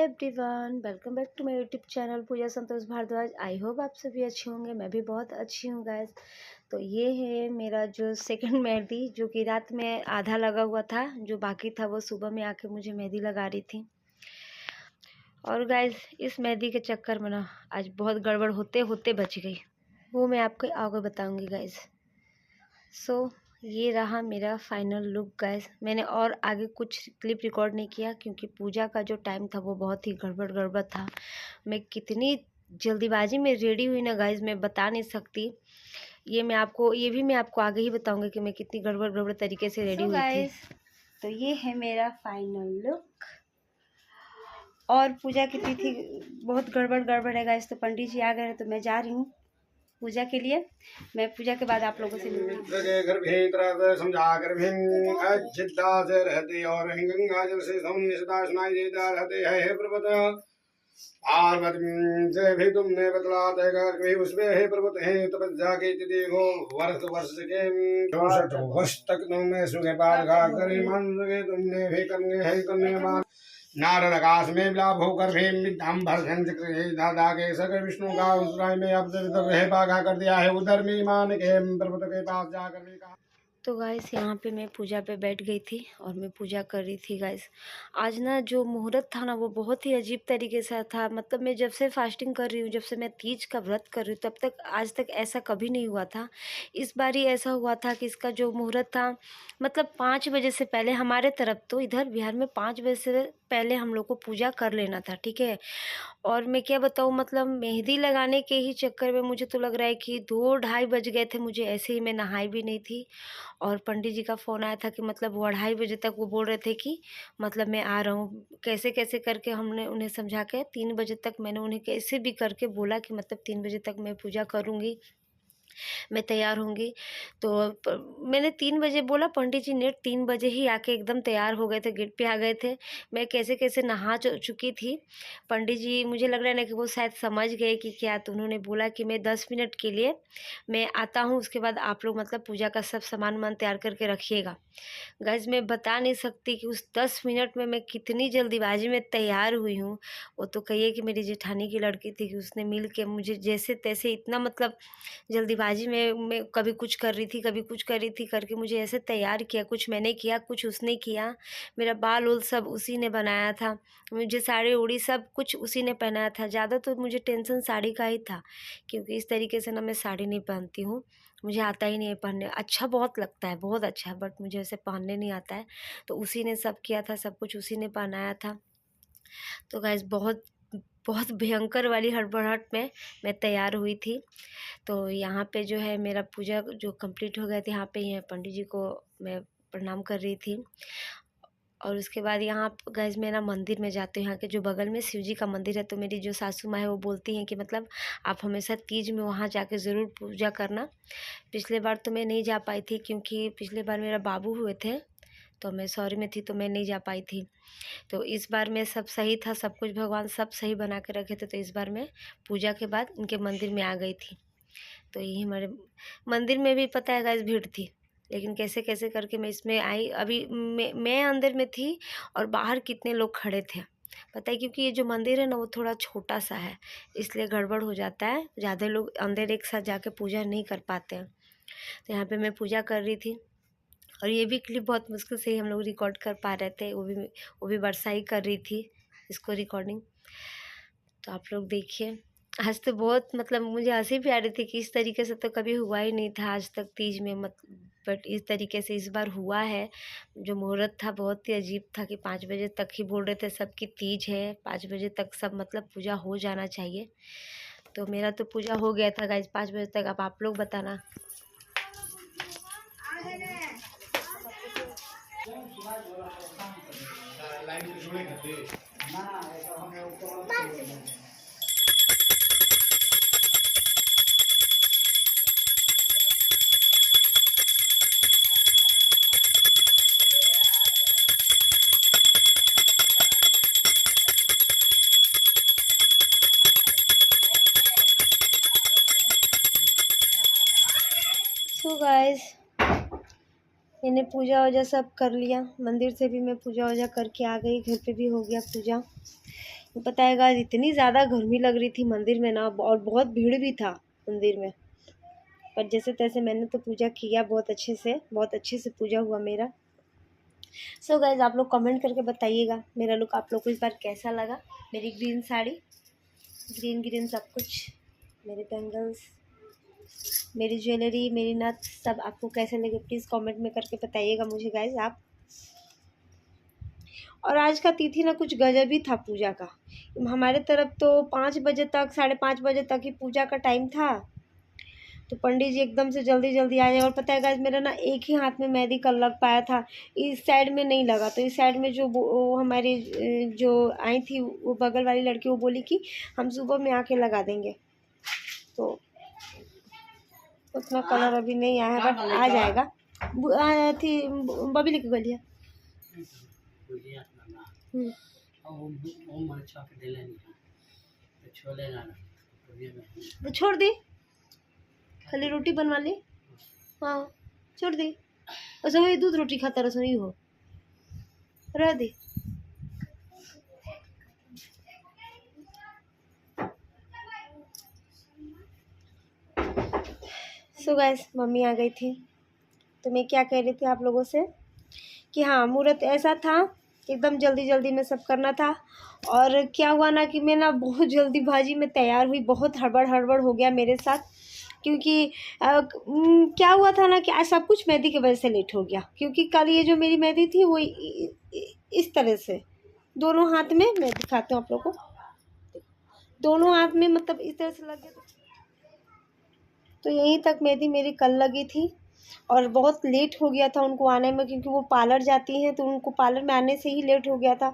Everyone, welcome back to my YouTube channel Pooja Santosh Bharadwaj. I hope आप सभी अच्छे होंगे। मैं भी बहुत अच्छी हूँ गाइस। तो ये है मेरा जो सेकंड मेहंदी, जो कि रात में आधा लगा हुआ था, जो बाकी था वो सुबह में आके मुझे मेहंदी लगा रही थी। और गाइस इस मेहंदी के चक्कर में ना आज बहुत गड़बड़ होते होते बच गई, वो मैं आपको आगे बताऊँगी गाइस। सो ये रहा मेरा फाइनल लुक गाइस। मैंने और आगे कुछ क्लिप रिकॉर्ड नहीं किया क्योंकि पूजा का जो टाइम था वो बहुत ही गड़बड़ था। मैं कितनी जल्दीबाजी में रेडी हुई ना गाइस, मैं बता नहीं सकती। ये भी मैं आपको आगे ही बताऊंगी कि मैं कितनी गड़बड़ तरीके से रेडी हुई थी। तो ये है मेरा फाइनल लुक। और पूजा की तिथि बहुत गड़बड़ है गाइस। तो पंडित जी आ गए हैं तो मैं जा रही हूँ पूजा के लिए। मैं पूजा के बाद आप लोगों से समझा कर से रहते और गंगा जल से सुनाई देता रहते है पर्वत पार्वती से भी तुमने बतलाते कर भी उसमें है पर्वत है तपस्या के देखो वर्ष के 64 वर्ष तक तुमने सुखे पार खा कर मान तुमने भी करने मान नारद आकाश में विलाप होकर दादा के सकर विष्णु का उस राय में अब पागा कर दिया है। उधर में मान के पर्वत के पास जाकर भी कहा। तो गाइस यहाँ पे मैं पूजा पे बैठ गई थी और मैं पूजा कर रही थी गाइस। आज ना जो मुहूर्त था ना वो बहुत ही अजीब तरीके से था। मतलब मैं जब से फास्टिंग कर रही हूँ, जब से मैं तीज का व्रत कर रही हूँ, तब तक आज तक ऐसा कभी नहीं हुआ था। इस बार ही ऐसा हुआ था कि इसका जो मुहूर्त था, मतलब 5 बजे से पहले हमारे तरफ, तो इधर बिहार में 5 बजे से पहले हम लोग को पूजा कर लेना था, ठीक है। और मैं क्या बताऊँ, मतलब मेहंदी लगाने के ही चक्कर में मुझे तो लग रहा है कि 2-2:30 बज गए थे मुझे। ऐसे ही मैं नहाई भी नहीं थी और पंडित जी का फ़ोन आया था कि मतलब वो 2:30 बजे तक वो बोल रहे थे कि मतलब मैं आ रहा हूँ। कैसे कैसे करके हमने उन्हें समझा के 3 बजे तक मैंने उन्हें कैसे भी करके बोला कि मतलब 3 बजे तक मैं पूजा करूँगी, मैं तैयार होंगी। तो मैंने 3 बजे बोला, पंडित जी नेट 3 बजे ही आके एकदम तैयार हो गए थे, गेट पे आ गए थे। मैं कैसे कैसे नहा चुकी थी। पंडित जी मुझे लग रहा है ना कि वो शायद समझ गए कि क्या, तो उन्होंने बोला कि मैं 10 मिनट के लिए मैं आता हूँ, उसके बाद आप लोग मतलब पूजा का सब सामान तैयार करके रखिएगा। गाइस मैं बता नहीं सकती कि उस 10 मिनट में मैं कितनी जल्दीबाजी में तैयार हुई हूँ। वो तो कहिए कि मेरी जेठानी की लड़की थी कि उसने मिल के मुझे जैसे तैसे इतना मतलब जल्दीबाजी में मैं कभी कुछ कर रही थी, कभी कुछ कर रही थी करके मुझे ऐसे तैयार किया। कुछ मैंने किया, कुछ उसने किया। मेरा बाल उल सब उसी ने बनाया था, मुझे साड़ी उड़ी सब कुछ उसी ने पहनाया था। ज़्यादा तो मुझे टेंशन साड़ी का ही था क्योंकि इस तरीके से ना मैं साड़ी नहीं पहनती हूँ, मुझे आता ही नहीं है पहनने। अच्छा बहुत लगता है, बहुत अच्छा है, बट मुझे ऐसे पहनने नहीं आता है। तो उसी ने सब किया था, सब कुछ उसी ने पहनाया था। तो गाइस बहुत बहुत भयंकर वाली हड़बड़ाहट में मैं तैयार हुई थी। तो यहाँ पे जो है मेरा पूजा जो कंप्लीट हो गया था, यहाँ पे ये पंडित जी को मैं प्रणाम कर रही थी। और उसके बाद यहाँ गाइस मैं ना मंदिर में जाती हूँ। यहाँ के जो बगल में शिव जी का मंदिर है, तो मेरी जो सासू माँ है वो बोलती हैं कि मतलब आप हमेशा तीज में वहाँ जाके ज़रूर पूजा करना। पिछले बार तो मैं नहीं जा पाई थी क्योंकि पिछले बार मेरा बाबू हुए थे, तो मैं सॉरी में थी, तो मैं नहीं जा पाई थी। तो इस बार में सब सही था, सब कुछ भगवान सब सही बना के रखे थे। तो इस बार मैं पूजा के बाद उनके मंदिर में आ गई थी। तो यही हमारे मंदिर में भी पता है गाइस भीड़ थी, लेकिन कैसे कैसे करके मैं इसमें आई। अभी मैं अंदर में थी और बाहर कितने लोग खड़े थे पता है, क्योंकि ये जो मंदिर है ना वो थोड़ा छोटा सा है, इसलिए गड़बड़ हो जाता है, ज़्यादा लोग अंदर एक साथ जाके पूजा नहीं कर पाते हैं। तो यहाँ पे मैं पूजा कर रही थी और ये भी क्लिप बहुत मुश्किल से ही हम लोग रिकॉर्ड कर पा रहे थे। वो भी वर्षा ही कर रही थी इसको रिकॉर्डिंग। तो आप लोग देखिए, आज तो बहुत मतलब मुझे हंसी भी आ रही थी कि इस तरीके से तो कभी हुआ ही नहीं था आज तक तीज में, बट इस तरीके से इस बार हुआ है। जो मुहूर्त था बहुत ही अजीब था कि 5 बजे तक ही बोल रहे थे सबकी तीज है, 5 बजे तक सब मतलब पूजा हो जाना चाहिए। तो मेरा तो पूजा हो गया था गाइज 5 बजे तक। अब आप लोग बताना। सो गाइस मैंने पूजा वूजा सब कर लिया, मंदिर से भी मैं पूजा वूजा करके आ गई, घर पे भी हो गया पूजा। पता है गाइस, इतनी ज़्यादा गर्मी लग रही थी मंदिर में ना, और बहुत भीड़ भी था मंदिर में। पर जैसे तैसे मैंने तो पूजा किया बहुत अच्छे से पूजा हुआ मेरा। सो गाइस, आप लोग कमेंट करके बताइएगा मेरा लुक आप लोग को इस बार कैसा लगा। मेरी ग्रीन साड़ी, ग्रीन सब कुछ, मेरे बैंगल्स, मेरी ज्वेलरी, मेरी नथ, सब आपको कैसे लगे प्लीज़ कमेंट में करके बताइएगा मुझे गाइस आप। और आज का तिथि ना कुछ गजब ही था पूजा का। हमारे तरफ तो 5 बजे तक, 5:30 बजे तक ही पूजा का टाइम था। तो पंडित जी एकदम से जल्दी जल्दी आए। और पता है गाइस, मेरा ना एक ही हाथ में मेहंदी का लग पाया था, इस साइड में नहीं लगा। तो इस साइड में जो वो हमारी जो आई थी वो बगल वाली लड़की, वो बोली कि हम सुबह में आके लगा देंगे। तो उतना कलर अभी नहीं आया है, बट आ जाएगा। थी बबी लेके गलिया तो छोड़ दी, खाली रोटी बनवा ली। हाँ छोड़ दी, अच्छा वही दूध रोटी खाता रसोई हो रह दी। सो गाइस, मम्मी आ गई थी। तो मैं क्या कह रही थी आप लोगों से कि हाँ, मुहूर्त ऐसा था कि एकदम जल्दी जल्दी में सब करना था। और क्या हुआ ना कि मैं ना बहुत जल्दीबाजी में तैयार हुई, बहुत हड़बड़ हो गया मेरे साथ। क्योंकि क्या हुआ था ना कि आज सब कुछ मेहंदी की वजह से लेट हो गया। क्योंकि कल ये जो मेरी मेहंदी थी वो इस तरह से, दोनों हाथ में, मैं दिखाती हूँ आप लोग को, दोनों हाथ में मतलब इस तरह से लग गया। तो यहीं तक मेहंदी मेरी कल लगी थी और बहुत लेट हो गया था उनको आने में, क्योंकि वो पार्लर जाती हैं तो उनको पार्लर में आने से ही लेट हो गया था।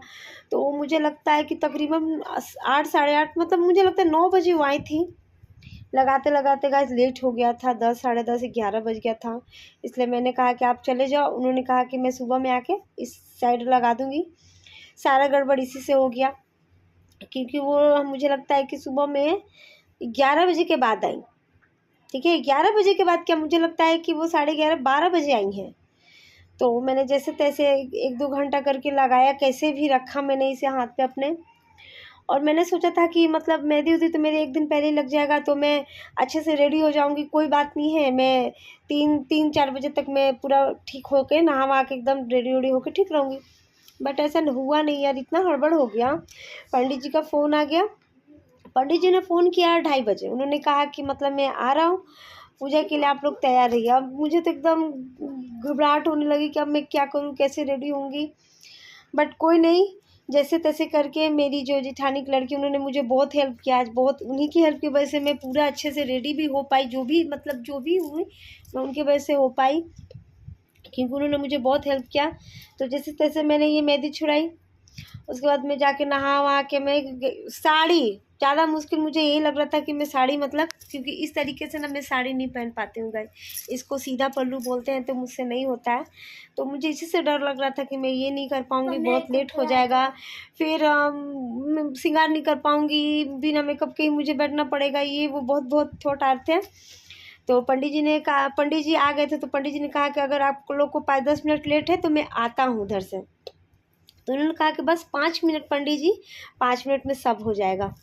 तो वो मुझे लगता है कि तकरीबन 8, 8:30, मतलब मुझे लगता है 9 बजे वो आई थी। लगाते लगाते गाइस लेट हो गया था, 10, साढ़े 10, 11 बज गया था। इसलिए मैंने कहा कि आप चले जाओ। उन्होंने कहा कि मैं सुबह में आके इस साइड लगा दूँगी। सारा गड़बड़ इसी से हो गया, क्योंकि वो मुझे लगता है कि सुबह में 11 बजे के बाद आई। ठीक है, 11 बजे के बाद क्या, मुझे लगता है कि वो 11:30, 12 बजे आई हैं। तो मैंने जैसे तैसे 1-2 घंटा करके लगाया, कैसे भी रखा मैंने इसे हाथ पे अपने। और मैंने सोचा था कि मतलब मेहंदी उदी तो मेरे 1 दिन पहले ही लग जाएगा, तो मैं अच्छे से रेडी हो जाऊंगी, कोई बात नहीं है। मैं 3-4 बजे तक मैं पूरा ठीक होके नहा वहा के एकदम रेडी वेडी होके ठीक रहूँगी। बट ऐसा हुआ नहीं यार, इतना हड़बड़ हो गया। पंडित जी का फ़ोन आ गया। पंडित जी ने फ़ोन किया 2:30 बजे। उन्होंने कहा कि मतलब मैं आ रहा हूँ पूजा के लिए, आप लोग तैयार रहिए। अब मुझे तो एकदम घबराहट होने लगी कि अब मैं क्या करूँ, कैसे रेडी होंगी। बट कोई नहीं, जैसे तैसे करके मेरी जो जेठानी की लड़की, उन्होंने मुझे बहुत हेल्प किया। आज बहुत उन्हीं की हेल्प की वजह से मैं पूरा अच्छे से रेडी भी हो पाई। जो भी मतलब जो भी हुई मैं उनकी वजह से हो पाई, क्योंकि उन्होंने मुझे बहुत हेल्प किया। तो जैसे तैसे मैंने ये मेहंदी छुड़ाई। उसके बाद मैं जाके नहा वहा के मैं साड़ी, ज़्यादा मुश्किल मुझे यही लग रहा था कि मैं साड़ी, मतलब क्योंकि इस तरीके से ना मैं साड़ी नहीं पहन पाती हूँ गाइस। इसको सीधा पल्लू बोलते हैं, तो मुझसे नहीं होता है। तो मुझे इसी से डर लग रहा था कि मैं ये नहीं कर पाऊँगी, बहुत लेट हो जाएगा। फिर श्रृंगार नहीं कर पाऊँगी, बिना मेकअप के ही मुझे बैठना पड़ेगा, ये वो बहुत बहुत थॉट आते हैं। तो पंडित जी ने कहा, पंडित जी आ गए थे, तो पंडित जी ने कहा कि अगर आप लोग को 5-10 मिनट लेट है तो मैं आता हूँ उधर से। तो उन्होंने कहा कि बस 5 मिनट पंडित जी, 5 मिनट में सब हो जाएगा।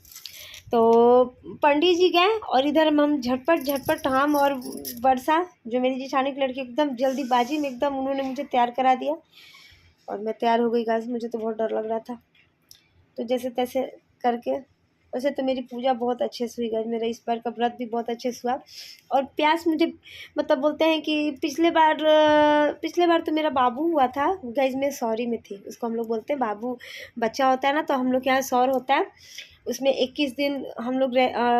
तो पंडित जी गए और इधर हम झटपट हम और वर्षा, जो मेरी जेठानी की लड़की, एकदम जल्दीबाजी में एकदम उन्होंने मुझे तैयार करा दिया और मैं तैयार हो गई गाइस। मुझे तो बहुत डर लग रहा था। तो जैसे तैसे करके, वैसे तो मेरी पूजा बहुत अच्छे से हुई गाइस। मेरा इस बार का व्रत भी बहुत अच्छे से हुआ। और प्यास मुझे, मतलब बोलते हैं कि पिछले बार तो मेरा बाबू हुआ था गाइस। मैं सॉरी में थी, उसको हम लोग बोलते हैं बाबू। बच्चा होता है ना, तो हम लोग के यहाँ सौर होता है। उसमें 21 दिन हम लोग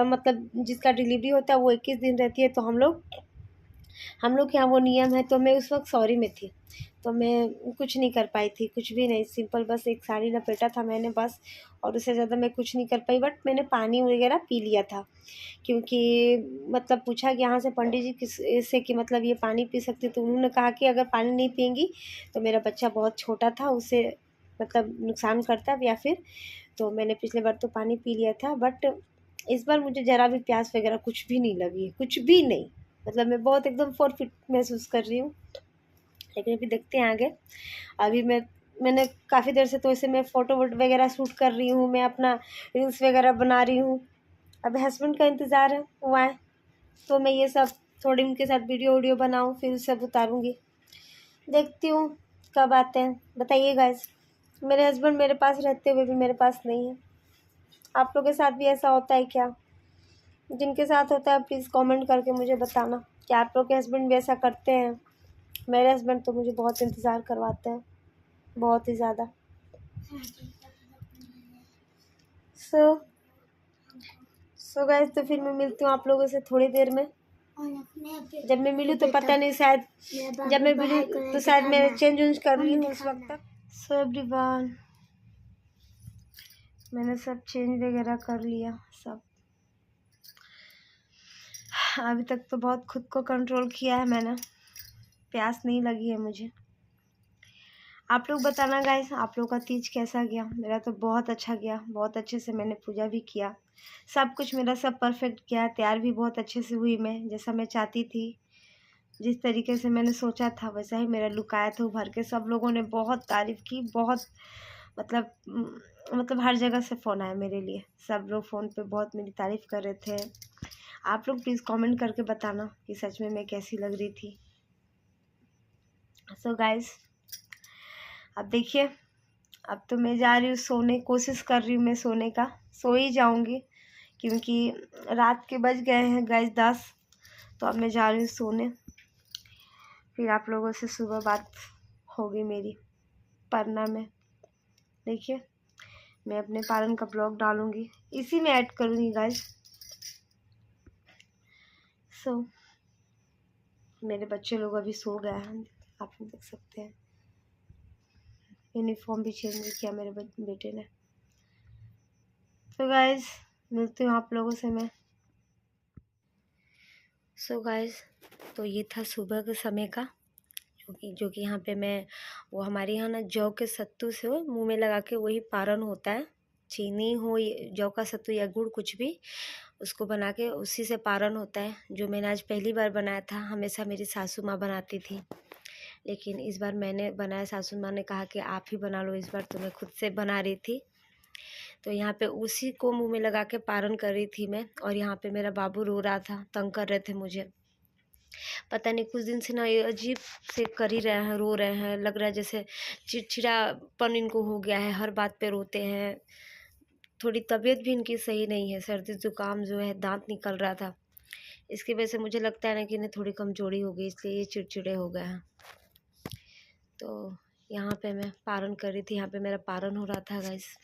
मतलब जिसका डिलीवरी होता है वो 21 दिन रहती है। तो हम लोग के यहाँ वो नियम है। तो मैं उस वक्त सॉरी में थी, तो मैं कुछ नहीं कर पाई थी, कुछ भी नहीं, सिंपल बस एक साड़ी लपेटा था मैंने बस। और उससे ज़्यादा मैं कुछ नहीं कर पाई। बट मैंने पानी वगैरह पी लिया था, क्योंकि मतलब पूछा कि यहाँ से पंडित जी किस से कि मतलब ये पानी पी सकती। तो उन्होंने कहा कि अगर पानी नहीं पिएंगी तो मेरा बच्चा बहुत छोटा था, उसे मतलब नुकसान करता या फिर। तो मैंने पिछले बार तो पानी पी लिया था, बट इस बार मुझे ज़रा भी प्यास वगैरह कुछ भी नहीं लगी, कुछ भी नहीं। मतलब मैं बहुत एकदम फॉरफिट महसूस कर रही हूँ। लेकिन अभी देखते हैं आगे। अभी मैं मैंने काफ़ी देर से तो इसे मैं फ़ोटो वोटो वगैरह शूट कर रही हूँ, मैं अपना रील्स वगैरह बना रही हूँ। अब हस्बैंड का इंतज़ार है, वो आए तो मैं ये सब थोड़ी उनके साथ वीडियो बनाऊँ, फिर सब उतारूँगी। देखती हूँ कब आते हैं, बताइए गाइस। मेरे हस्बैंड मेरे पास रहते हुए भी मेरे पास नहीं है। आप लोगों के साथ भी ऐसा होता है क्या? जिनके साथ होता है प्लीज़ कमेंट करके मुझे बताना कि आप लोग के हस्बैंड भी ऐसा करते हैं। मेरे हस्बैंड तो मुझे बहुत इंतज़ार करवाते हैं, बहुत ही ज़्यादा। सो गाइस, तो फिर मैं मिलती हूँ आप लोगों से थोड़ी देर में। जब मैं मिलूँ तो पता नहीं, शायद जब मैं मिलूँ तो शायद मैं चेंज वेंज कर रही हूँ उस वक्त तक। सो एवरीवन, मैंने सब चेंज वगैरह कर लिया सब। अभी तक तो बहुत खुद को कंट्रोल किया है मैंने, प्यास नहीं लगी है मुझे। आप लोग बताना गाइस, आप लोग का तीज कैसा गया? मेरा तो बहुत अच्छा गया, बहुत अच्छे से मैंने पूजा भी किया, सब कुछ मेरा सब परफेक्ट गया। तैयार भी बहुत अच्छे से हुई मैं, जैसा मैं चाहती थी, जिस तरीके से मैंने सोचा था वैसा ही मेरा लुक आया था उभर के। सब लोगों ने बहुत तारीफ़ की, बहुत मतलब हर जगह से फ़ोन आया मेरे लिए, सब लोग फ़ोन पे बहुत मेरी तारीफ़ कर रहे थे। आप लोग प्लीज़ कमेंट करके बताना कि सच में मैं कैसी लग रही थी। सो गाइस, अब देखिए, अब तो मैं जा रही हूँ सोने, कोशिश कर रही हूँ मैं सोने का, सो ही जाऊँगी क्योंकि रात के बज गए हैं गाइस 10। तो अब मैं जा रही हूँ सोने, फिर आप लोगों से सुबह बात होगी मेरी परना में। देखिए, मैं अपने पालन का ब्लॉग डालूँगी, इसी में ऐड करूँगी गाइस। सो मेरे बच्चे लोग अभी सो गए हैं, आप लोग देख सकते हैं। यूनिफॉर्म भी चेंज नहीं किया मेरे बेटे ने। तो गाइस, मिलती हूँ आप लोगों से मैं। सो गाइस, तो ये था सुबह के समय का, जो कि यहाँ पे मैं, वो हमारे यहाँ ना जौ के सत्तू से मुंह में लगा के, वही पारण होता है, चीनी हो जौ का सत्तू या गुड़ कुछ भी, उसको बना के उसी से पारण होता है, जो मैंने आज पहली बार बनाया था। हमेशा मेरी सासू माँ बनाती थी, लेकिन इस बार मैंने बनाया। सासू माँ ने कहा कि आप ही बना लो इस बार, तो मैं खुद से बना रही थी। तो यहाँ पे उसी को मुंह में लगा के पारण कर रही थी मैं। और यहाँ पे मेरा बाबू रो रहा था, तंग कर रहे थे मुझे, पता नहीं कुछ दिन से ना ये अजीब से कर ही रहे हैं, रो रहे हैं, लग रहा है जैसे चिड़चिड़ापन इनको हो गया है, हर बात पे रोते हैं। थोड़ी तबीयत भी इनकी सही नहीं है, सर्दी जुकाम जो है, दांत निकल रहा था, इसकी वजह से मुझे लगता है ना कि इन्हें थोड़ी कमजोरी हो गई, इसलिए ये चिड़चिड़े हो गए हैं। तो यहाँ पे मैं पारण कर रही थी, यहाँ पे मेरा पारण हो रहा था गाइस,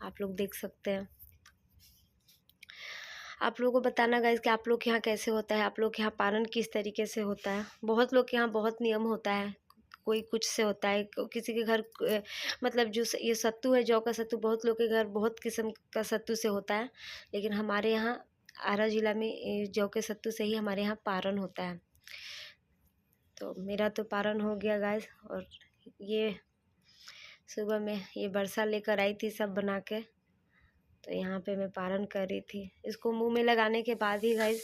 आप लोग देख सकते हैं। आप लोगों को बताना गाइस कि आप लोग के यहाँ कैसे होता है, आप लोग के यहाँ पारण किस तरीके से होता है। बहुत लोग के यहाँ बहुत नियम होता है, कोई कुछ से होता है, किसी के घर मतलब जो ये सत्तू है, जौ का सत्तू, बहुत लोग के घर बहुत किस्म का सत्तू से होता है, लेकिन हमारे यहाँ आरा जिला में जौ के सत्तू से ही हमारे यहाँ पारण होता है। तो मेरा तो पारण हो गया गाइस। और ये सुबह में ये बरसा लेकर आई थी सब बना के, तो यहाँ पे मैं पारण कर रही थी। इसको मुंह में लगाने के बाद ही गाइस,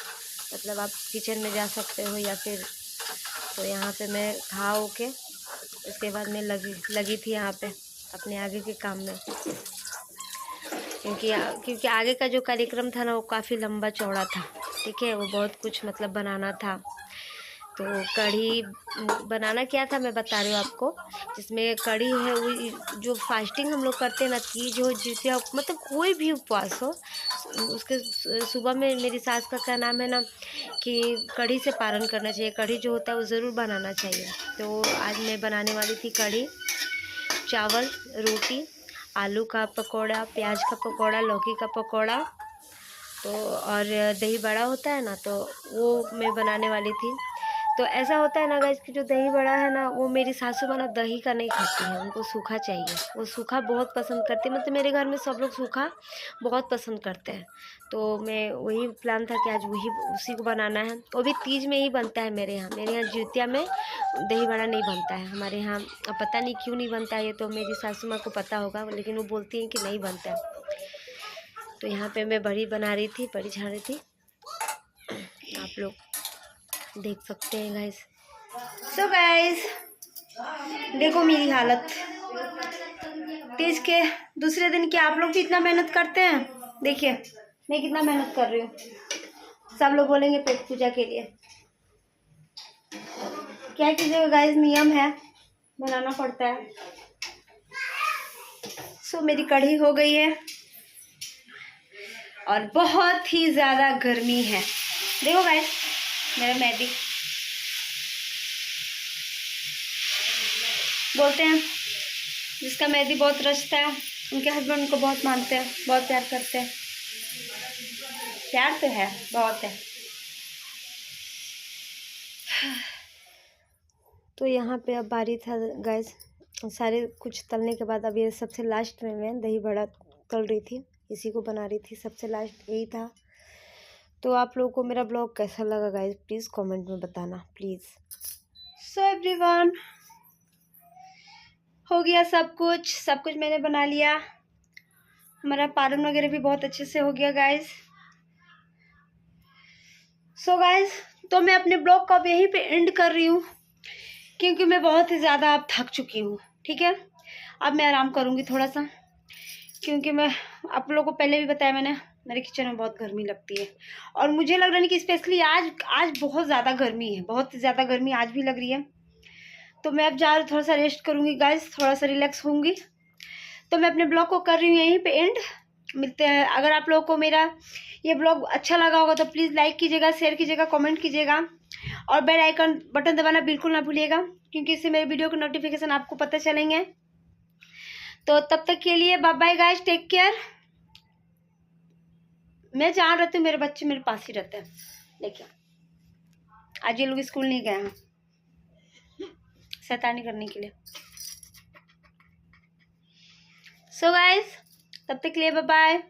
मतलब आप किचन में जा सकते हो या फिर, तो यहाँ पे मैं खा हो के उसके बाद मैं लगी थी यहाँ पे अपने आगे के काम में, क्योंकि आगे का जो कार्यक्रम था ना वो काफ़ी लंबा चौड़ा था, ठीक है, वो बहुत कुछ मतलब बनाना था। तो कढ़ी बनाना क्या था मैं बता रही हूँ आपको, जिसमें कढ़ी है, वो जो फास्टिंग हम लोग करते हैं ना, तीज हो, जितिया, मतलब कोई भी उपवास हो, उसके सुबह में मेरी सास का क्या नाम है ना कि कढ़ी से पारण करना चाहिए, कढ़ी जो होता है वो ज़रूर बनाना चाहिए। तो आज मैं बनाने वाली थी कढ़ी, चावल, रोटी, आलू का पकौड़ा, प्याज का पकौड़ा, लौकी का पकौड़ा, तो और दही बड़ा होता है ना, तो वो मैं बनाने वाली थी। तो ऐसा होता है ना गाइस कि जो दही बड़ा है ना, वो मेरी सासू माँ ना दही का नहीं खाती है, उनको सूखा चाहिए, वो सूखा बहुत पसंद करती है। मतलब मेरे घर में सब लोग सूखा बहुत पसंद करते हैं, तो मैं वही प्लान था कि आज वही उसी को बनाना है। वो भी तीज में ही बनता है मेरे यहाँ जितिया में दही बड़ा नहीं बनता है हमारे यहाँ। अब पता नहीं क्यों नहीं बनता है, ये तो मेरी सासू माँ को पता होगा, लेकिन वो बोलती हैं कि नहीं बनता है। तो यहाँ पे मैं बड़ी बना रही थी, बड़ी छान रही थी, आप लोग देख सकते हैं गाइस। सो गाइस, देखो मेरी हालत, तीज के दूसरे दिन क्या आप लोग भी इतना मेहनत करते हैं? देखिए मैं कितना मेहनत कर रही हूँ। सब लोग बोलेंगे पेट पूजा के लिए, क्या कीजिएगा गाइस, नियम है, बनाना पड़ता है। सो मेरी कढ़ी हो गई है और बहुत ही ज़्यादा गर्मी है। देखो गाइस मेरा मेहंदी, बोलते हैं जिसका मेहंदी बहुत रचता है उनके हस्बैंड उनको बहुत मानते हैं, बहुत प्यार करते हैं। प्यार तो है, बहुत है। तो यहाँ पे अब बारी था गाइस, सारे कुछ तलने के बाद अब ये सबसे लास्ट में मैं दही बड़ा तल रही थी, इसी को बना रही थी, सबसे लास्ट यही था। तो आप लोगों को मेरा ब्लॉग कैसा लगा गाइस, प्लीज़ कमेंट में बताना प्लीज़। सो एवरीवन, हो गया सब कुछ मैंने बना लिया। हमारा पारण वगैरह भी बहुत अच्छे से हो गया गाइस। सो गाइस, तो मैं अपने ब्लॉग को अब यहीं पे एंड कर रही हूँ क्योंकि मैं बहुत ही ज़्यादा अब थक चुकी हूँ। ठीक है, अब मैं आराम करूँगी थोड़ा सा, क्योंकि मैं आप लोगों को पहले भी बताया मैंने, मेरे किचन में बहुत गर्मी लगती है और मुझे लग रहा है कि स्पेशली आज बहुत ज़्यादा गर्मी है, बहुत ज़्यादा गर्मी आज भी लग रही है। तो मैं अब जा रही हूँ, थोड़ा सा रेस्ट करूँगी गाइस, थोड़ा सा रिलैक्स होंगी। तो मैं अपने ब्लॉग को कर रही हूँ यहीं पे एंड। मिलते हैं, अगर आप लोगों को मेरा ये ब्लॉग अच्छा लगा होगा तो प्लीज़ लाइक कीजिएगा, शेयर कीजिएगा, कमेंट कीजिएगा और बेल आइकन बटन दबाना बिल्कुल ना भूलिएगा, क्योंकि इससे मेरे वीडियो के नोटिफिकेशन आपको पता चलेंगे। तो तब तक के लिए bye bye guys, take care. मैं जहाँ रहती हूँ मेरे बच्चे मेरे पास ही रहते हैं, देखिए आज ये लोग स्कूल नहीं गए हैं शैतानी करने के लिए। सो गाइस, तब तक के लिए बाय बाय।